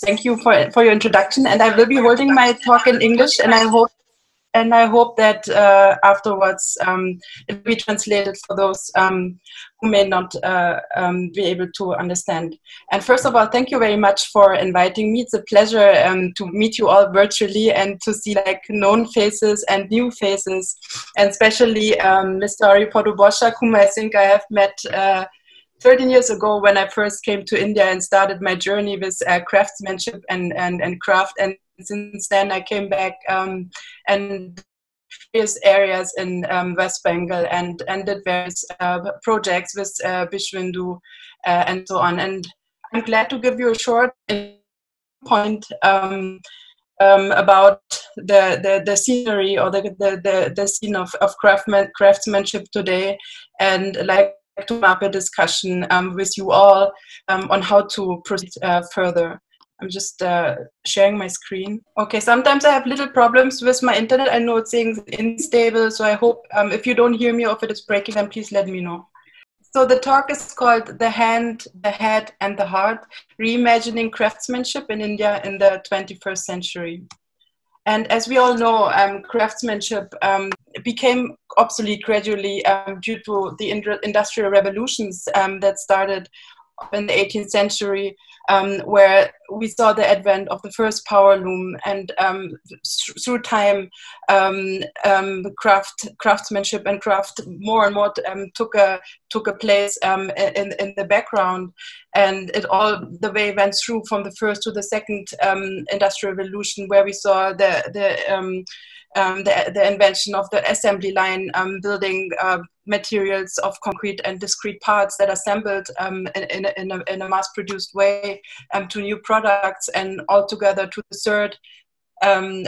Thank you for your introduction. And I will be holding my talk in English, and I hope that afterwards it will be translated for those who may not be able to understand. And first of all, thank you very much for inviting me. It's a pleasure to meet you all virtually and to see like known faces and new faces, and especially Mr. Aripodu Boshak, whom I think I have met 13 years ago when I first came to India and started my journey with craftsmanship and craft. And since then I came back and various areas in West Bengal and did various projects with Bishwindu and so on. And I'm glad to give you a short point about the scenery or the scene of craftsmanship today, and like to map a discussion with you all on how to proceed further. I'm just sharing my screen. Okay, sometimes I have little problems with my internet. I know it's saying unstable, so I hope if you don't hear me or if it is breaking, then please let me know. So the talk is called The Hand, the Head and the Heart, Reimagining Craftsmanship in India in the 21st Century. And as we all know, craftsmanship became obsolete gradually due to the industrial revolutions that started in the 18th century, where we saw the advent of the first power loom, and through time, craftsmanship and craft more and more took a place in the background, and it all the way went through from the first to the second industrial revolution, where we saw the invention of the assembly line, building materials of concrete and discrete parts that assembled in a mass-produced way to new products, and altogether to the third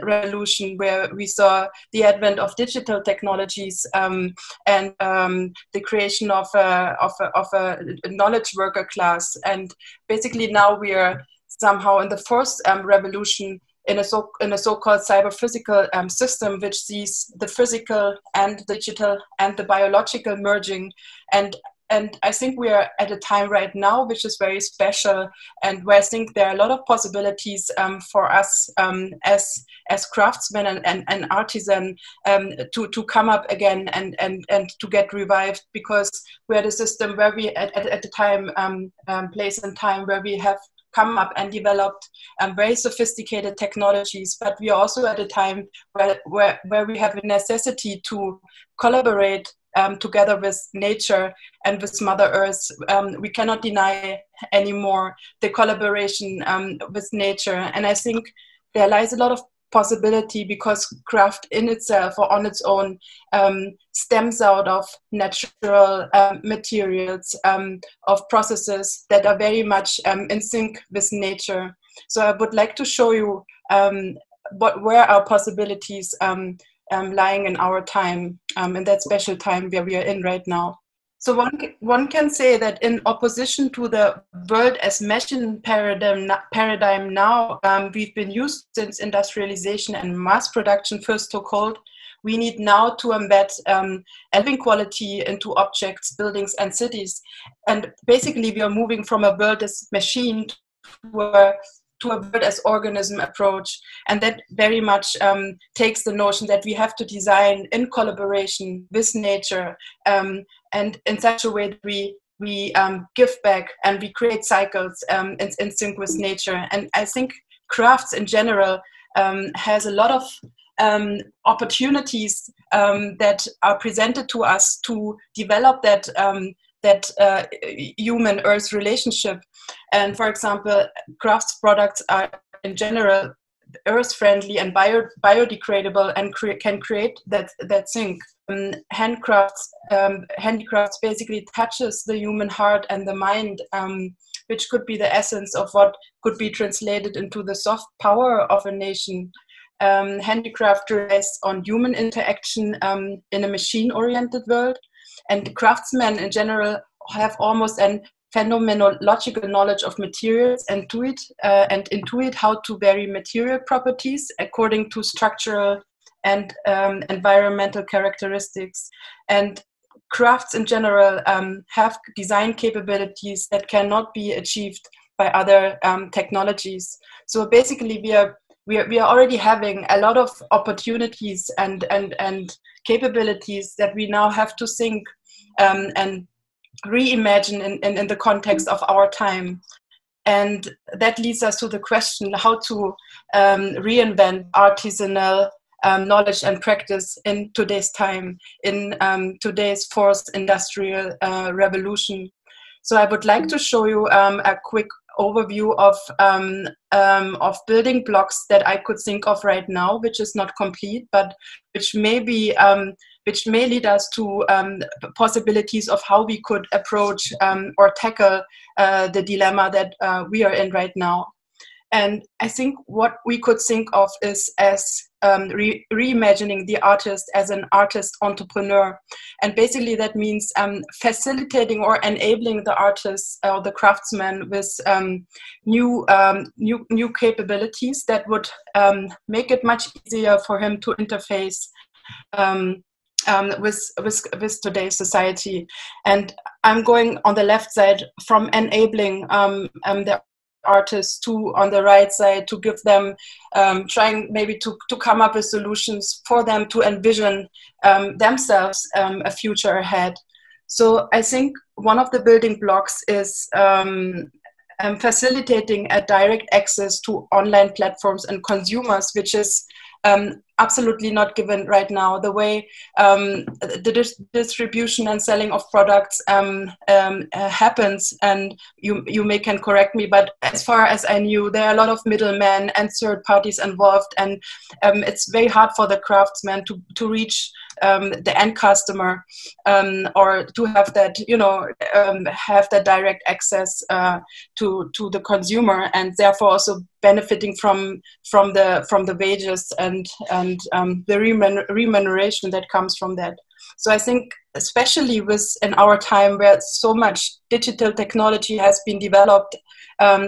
revolution, where we saw the advent of digital technologies and the creation of a knowledge worker class. And basically now we are somehow in the fourth revolution, in a so-called cyber-physical system, which sees the physical and digital and the biological merging. And I think we are at a time right now which is very special, and where I think there are a lot of possibilities for us as craftsmen and artisan to come up again and to get revived, because we're at a system where we at the time, place and time, where we have come up and developed very sophisticated technologies, but we are also at a time where we have a necessity to collaborate together with nature and with Mother Earth. We cannot deny anymore the collaboration with nature, and I think there lies a lot of possibility, because craft in itself or on its own stems out of natural materials, of processes that are very much in sync with nature. So I would like to show you where our possibilities lying in our time, in that special time where we are in right now. So one can say that in opposition to the world as machine paradigm now we've been used since industrialization and mass production first took hold, we need now to embed living quality into objects, buildings, and cities. And basically we are moving from a world as machine to a world as organism approach. And that very much takes the notion that we have to design in collaboration with nature, and in such a way that we give back and we create cycles in sync with nature. And I think crafts in general has a lot of opportunities that are presented to us to develop that human-earth relationship. And for example, crafts products are in general earth-friendly and biodegradable, and can create that sync. Handicrafts basically touches the human heart and the mind, which could be the essence of what could be translated into the soft power of a nation. Handicraft relies on human interaction in a machine-oriented world, and craftsmen in general have almost an phenomenological knowledge of materials and intuit how to vary material properties according to structural and environmental characteristics. And crafts in general have design capabilities that cannot be achieved by other technologies. So basically, we are already having a lot of opportunities and capabilities that we now have to think and reimagine in the context of our time. And that leads us to the question how to reinvent artisanal knowledge and practice in today's time, in today's fourth industrial revolution. So I would like to show you a quick overview of building blocks that I could think of right now, which is not complete, but which may be which may lead us to possibilities of how we could approach or tackle the dilemma that we are in right now. And I think what we could think of is as reimagining the artist as an artist entrepreneur. And basically that means facilitating or enabling the artist or the craftsman with new capabilities that would make it much easier for him to interface with today's society. And I'm going on the left side from enabling the artists to on the right side to give them trying maybe to come up with solutions for them to envision themselves a future ahead. So I think one of the building blocks is facilitating a direct access to online platforms and consumers, which is absolutely not given right now. The way the distribution and selling of products happens, and you may can correct me, but as far as I knew, there are a lot of middlemen and third parties involved, and it's very hard for the craftsman to reach the end customer or to have that, have that direct access to the consumer, and therefore also benefiting from the wages and the remuneration that comes from that. So I think, especially in our time where so much digital technology has been developed,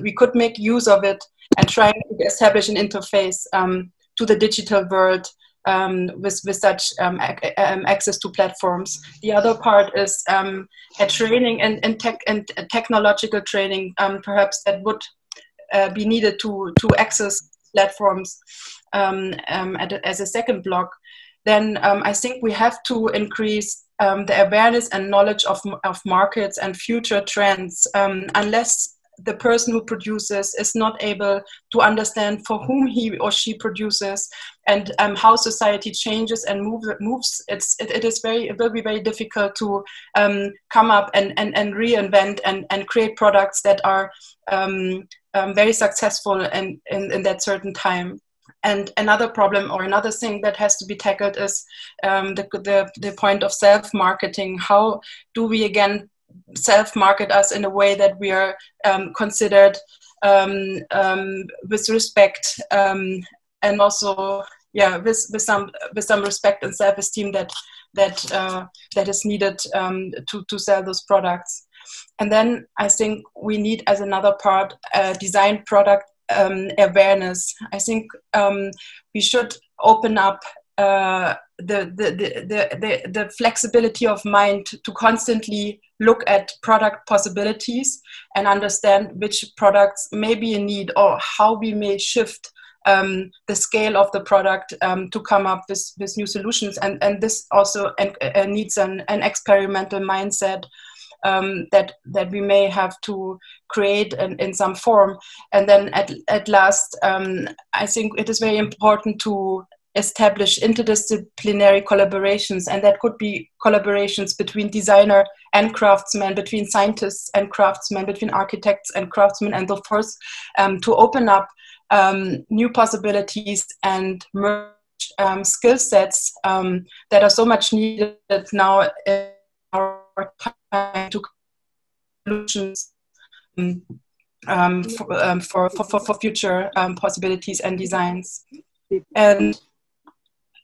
we could make use of it and try to establish an interface to the digital world with such access to platforms. The other part is a training and technological training, perhaps that would be needed to access platforms as a second block. Then I think we have to increase the awareness and knowledge of markets and future trends, unless the person who produces is not able to understand for whom he or she produces and how society changes and moves. It will be very difficult to come up and reinvent and create products that are very successful in that certain time. And another problem or another thing that has to be tackled is the point of self-marketing. How do we again self-market us in a way that we are considered with respect and also with some respect and self-esteem that is needed to sell those products. And then I think we need, as another part, design product awareness. I think we should open up the flexibility of mind to constantly look at product possibilities and understand which products may be in need or how we may shift the scale of the product to come up with new solutions. And this also needs an experimental mindset that we may have to create in some form. And then at last, I think it is very important to establish interdisciplinary collaborations, and that could be collaborations between designer and craftsmen, between scientists and craftsmen, between architects and craftsmen, and so forth, to open up new possibilities and merge skill sets that are so much needed now in our time to solutions for future possibilities and designs. And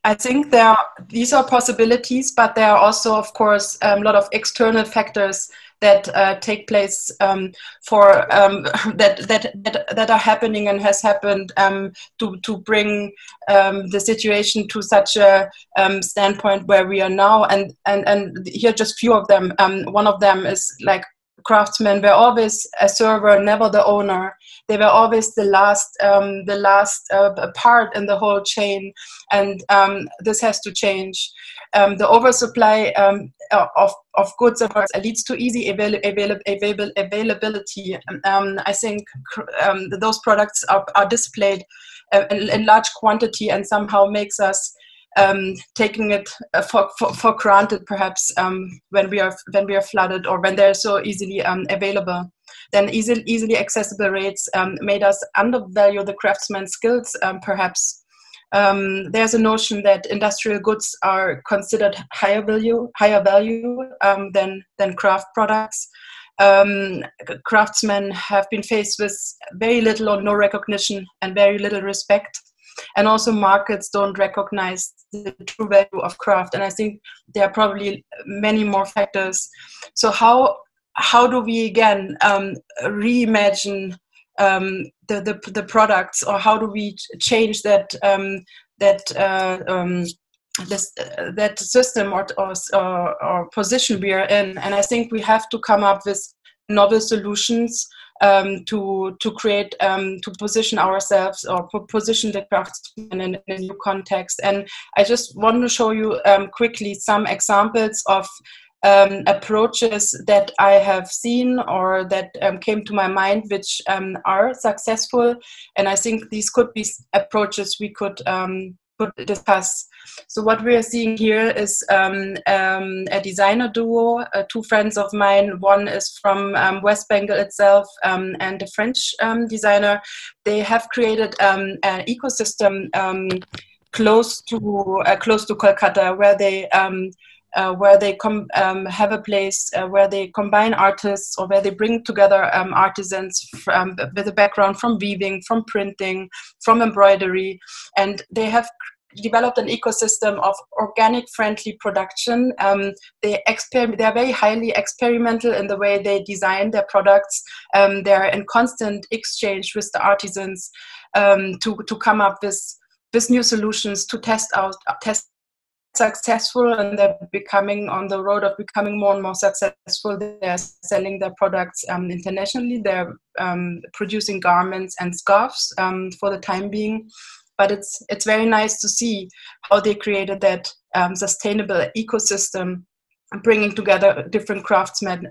I think these are possibilities, but there are also, of course, a lot of external factors that take place that are happening and has happened to bring the situation to such a standpoint where we are now. And here are just few of them. One of them is like craftsmen were always a server, never the owner. They were always the last part in the whole chain, and this has to change. The oversupply of goods and products leads to easy availability. I think those products are displayed in large quantity, and somehow makes us taking it for granted, perhaps, when we are flooded, or when they're so easily available. Then easily accessible rates made us undervalue the craftsman's skills, perhaps. There's a notion that industrial goods are considered higher value than craft products. Craftsmen have been faced with very little or no recognition and very little respect. And also markets don't recognize the true value of craft. And I think there are probably many more factors. So how do we again reimagine the products, or how do we change that system or position we are in? And I think we have to come up with novel solutions to create, to position ourselves, or position the craftsman in a new context. And I just want to show you quickly some examples of approaches that I have seen, or that came to my mind, which are successful. And I think these could be approaches we could discuss. So what we are seeing here is a designer duo, two friends of mine. One is from West Bengal itself, and a French designer. They have created an ecosystem close to Kolkata, where they have a place where they combine artists, or where they bring together artisans with a background from weaving, from printing, from embroidery, and they have developed an ecosystem of organic friendly production. They are very highly experimental in the way they design their products. They're in constant exchange with the artisans to come up with new solutions, to test successful, and they're becoming on the road of becoming more and more successful. They're selling their products internationally. They're producing garments and scarves for the time being. But it's very nice to see how they created that sustainable ecosystem, bringing together different craftsmen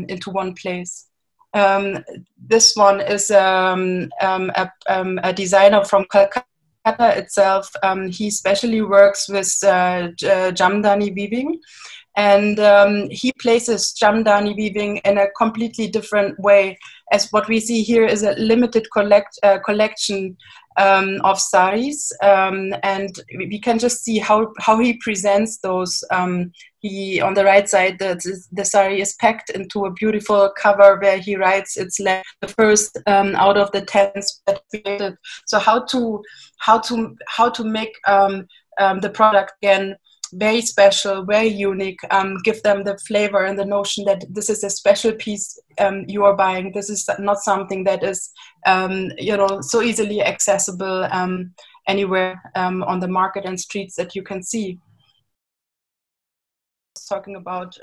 into one place. This one is a designer from Calcutta itself. He especially works with Jamdani weaving, and he places Jamdani weaving in a completely different way. As what we see here is a limited collection of saris, and we can just see how he presents those. He, on the right side, the sari is packed into a beautiful cover where he writes it's like the first out of the 10 that created. So how to make the product again very special, very unique, give them the flavor and the notion that this is a special piece you are buying. This is not something that is so easily accessible anywhere on the market and streets that you can see. Talking about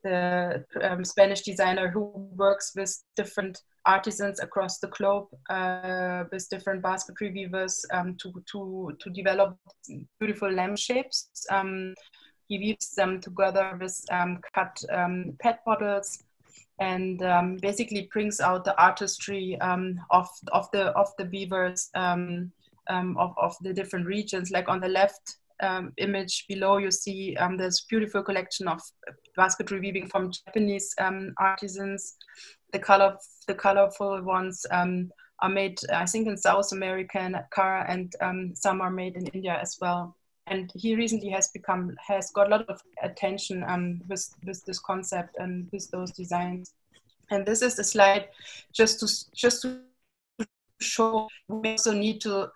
the Spanish designer who works with different artisans across the globe, with different basketry weavers to develop beautiful lamp shapes. He weaves them together with cut PET bottles, and basically brings out the artistry of the weavers of the different regions. Like on the left image below, you see this beautiful collection of basketry weaving from Japanese artisans. The colorful ones are made, I think, in South America and some are made in India as well. And he recently has got a lot of attention with this concept and with those designs. And this is a slide just to show we also need to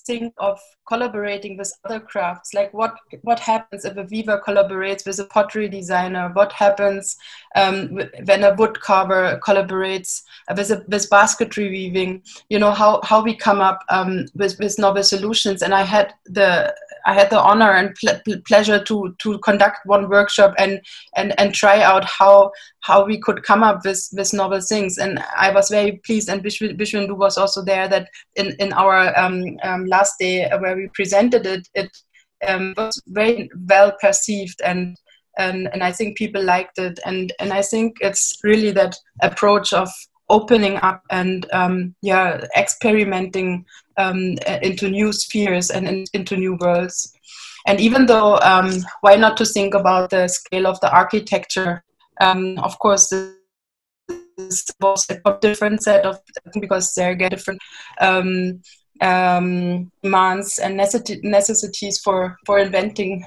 think of collaborating with other crafts. Like what happens if a weaver collaborates with a pottery designer? What happens when a wood carver collaborates with basketry weaving? You know, how we come up with novel solutions. And I had the I had the honor and pleasure to conduct one workshop and try out how we could come up with novel things. And I was very pleased, and Vishwendu was also there, that in our last day where we presented it was very well perceived, and I think people liked it, and I think it's really that approach of opening up and experimenting into new spheres and into new worlds. And even though why not to think about the scale of the architecture, of course this was a different set of, because they get different demands and necessities for inventing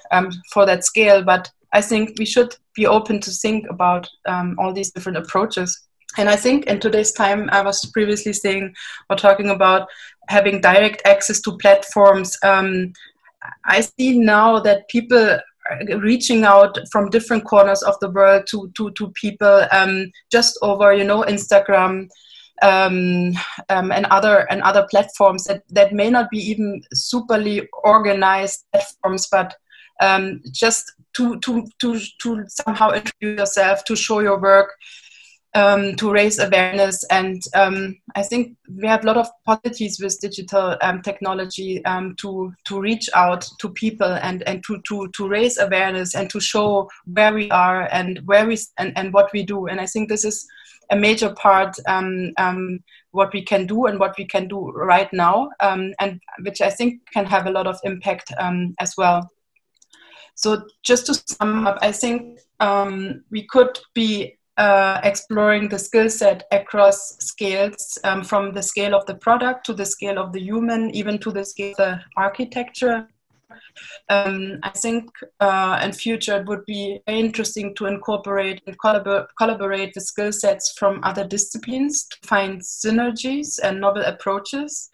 for that scale. But I think we should be open to think about all these different approaches. And I think in today's time, I was previously saying or talking about having direct access to platforms. I see now that people are reaching out from different corners of the world to people just over, Instagram and other platforms that may not be even superly organized platforms, but just to somehow introduce yourself, to show your work, to raise awareness. And I think we have a lot of possibilities with digital technology to reach out to people and to raise awareness and to show where we are and and what we do. And I think this is a major part what we can do and what we can do right now, and which I think can have a lot of impact as well. So just to sum up, I think we could be exploring the skill set across scales, from the scale of the product to the scale of the human, even to the scale of the architecture. I think in future it would be very interesting to incorporate and collaborate the skill sets from other disciplines to find synergies and novel approaches.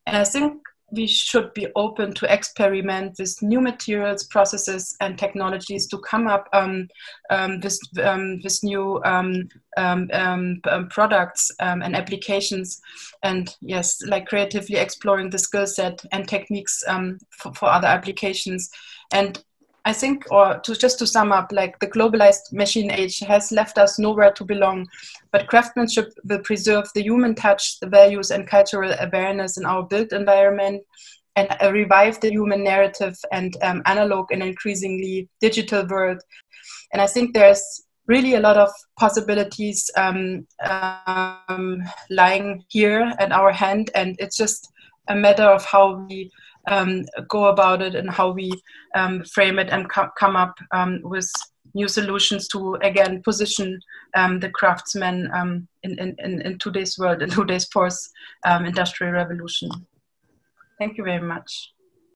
And I think we should be open to experiment with new materials, processes, and technologies to come up with new products and applications. And yes, like creatively exploring the skill set and techniques for other applications. And I think, just to sum up, like the globalized machine age has left us nowhere to belong, but craftsmanship will preserve the human touch, the values and cultural awareness in our built environment, and revive the human narrative and analog and increasingly digital world. And I think there's really a lot of possibilities lying here at our hand, and it's just a matter of how we go about it and how we frame it and come up with new solutions to, again, position the craftsman in today's world, in today's fourth industrial revolution. Thank you very much.